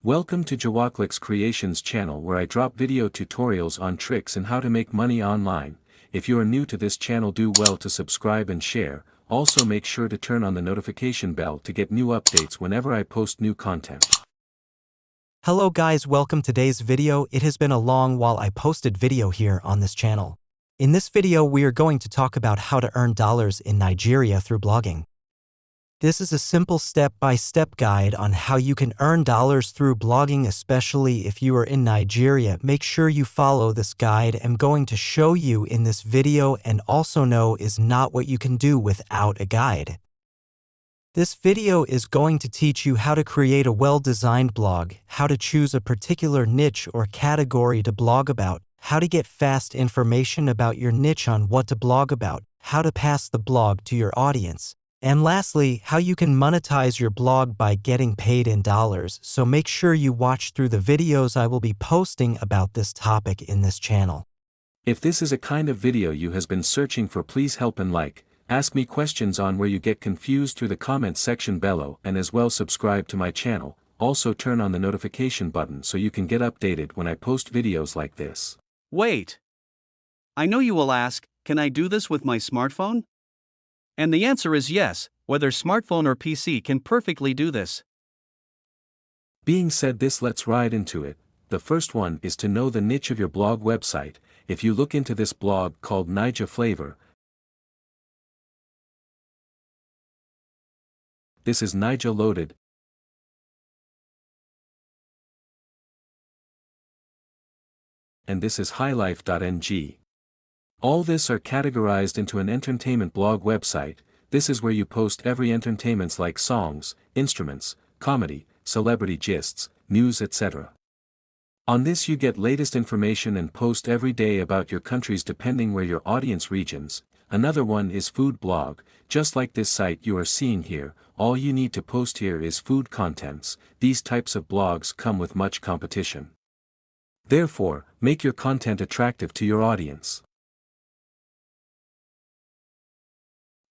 Welcome to Jawaklik's Creations channel where I drop video tutorials on tricks and how to make money online. If you are new to this channel, do well to subscribe and share. Also make sure to turn on the notification bell to get new updates whenever I post new content. Hello guys, welcome to today's video. It has been a long while I posted video here on this channel. In this video we are going to talk about how to earn dollars in Nigeria through blogging. This is a simple step-by-step guide on how you can earn dollars through blogging, especially if you are in Nigeria. Make sure you follow this guide I'm going to show you in this video, and also know is not what you can do without a guide. This video is going to teach you how to create a well-designed blog, how to choose a particular niche or category to blog about, how to get fast information about your niche on what to blog about, how to pass the blog to your audience, and lastly, how you can monetize your blog by getting paid in dollars. So make sure you watch through the videos I will be posting about this topic in this channel. If this is a kind of video you has been searching for, please help and like. Ask me questions on where you get confused through the comment section below, and as well subscribe to my channel. Also turn on the notification button so you can get updated when I post videos like this. Wait. I know you will ask, can I do this with my smartphone? And the answer is yes, whether smartphone or PC can perfectly do this. Being said this, let's ride into it. The first one is to know the niche of your blog website. If you look into this blog called Naija Flavor, this is Naija loaded, and this is highlife.ng. All this are categorized into an entertainment blog website. This is where you post every entertainments like songs, instruments, comedy, celebrity gists, news, etc. On this you get latest information and post every day about your countries depending where your audience regions. Another one is food blog. Just like this site you are seeing here, all you need to post here is food contents. These types of blogs come with much competition. Therefore, make your content attractive to your audience.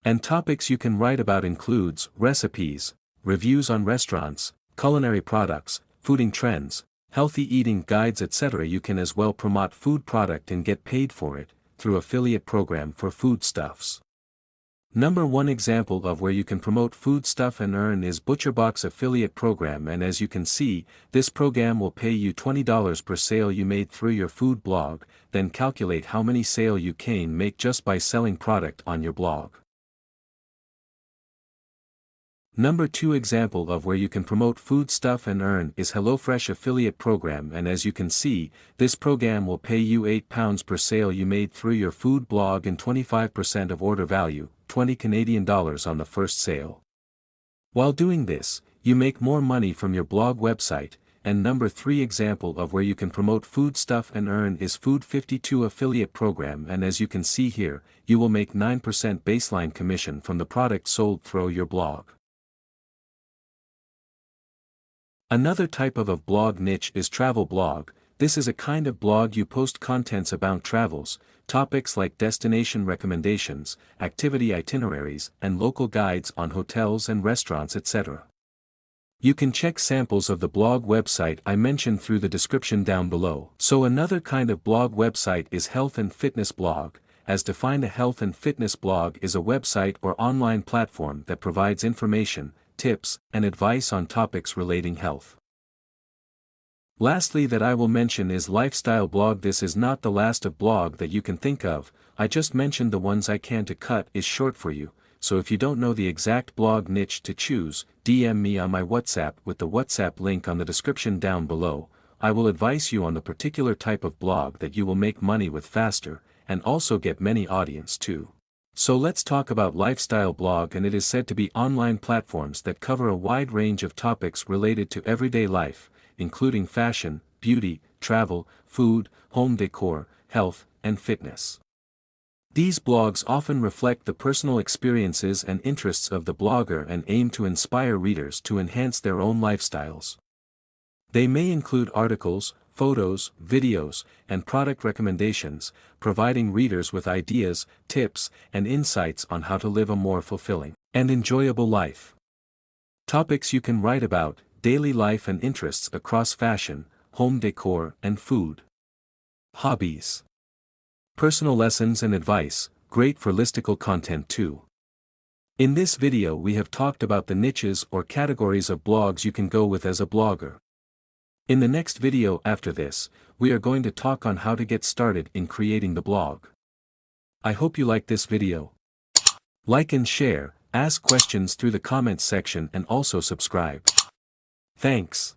And topics you can write about includes recipes, reviews on restaurants, culinary products, fooding trends, healthy eating guides, etc. You can as well promote food product and get paid for it through affiliate program for foodstuffs. Number one example of where you can promote food stuff and earn is ButcherBox affiliate program, and as you can see, this program will pay you $20 per sale you made through your food blog. Then calculate how many sale you can make just by selling product on your blog. Number 2 example of where you can promote food stuff and earn is HelloFresh affiliate program, and as you can see, this program will pay you £8 per sale you made through your food blog and 25% of order value, $20 Canadian on the first sale. While doing this, you make more money from your blog website. And number 3 example of where you can promote food stuff and earn is Food 52 affiliate program, and as you can see here, you will make 9% baseline commission from the product sold through your blog. Another type of blog niche is travel blog. This is a kind of blog you post contents about travels, topics like destination recommendations, activity itineraries, and local guides on hotels and restaurants, etc. You can check samples of the blog website I mentioned through the description down below. So another kind of blog website is health and fitness blog. As defined, a health and fitness blog is a website or online platform that provides information, tips, and advice on topics relating health. Lastly that I will mention is lifestyle blog. This is not the last of blog that you can think of. I just mentioned the ones I can to cut is short for you, so if you don't know the exact blog niche to choose, DM me on my WhatsApp with the WhatsApp link on the description down below. I will advise you on the particular type of blog that you will make money with faster, and also get many audience too. So let's talk about lifestyle blog, and it is said to be online platforms that cover a wide range of topics related to everyday life, including fashion, beauty, travel, food, home decor, health, and fitness. These blogs often reflect the personal experiences and interests of the blogger and aim to inspire readers to enhance their own lifestyles. They may include articles, photos, videos, and product recommendations, providing readers with ideas, tips, and insights on how to live a more fulfilling and enjoyable life. Topics you can write about: daily life and interests across fashion, home decor and food. Hobbies. Personal lessons and advice, great for listicle content too. In this video we have talked about the niches or categories of blogs you can go with as a blogger. In the next video after this, we are going to talk on how to get started in creating the blog. I hope you like this video. Like and share, ask questions through the comments section and also subscribe. Thanks.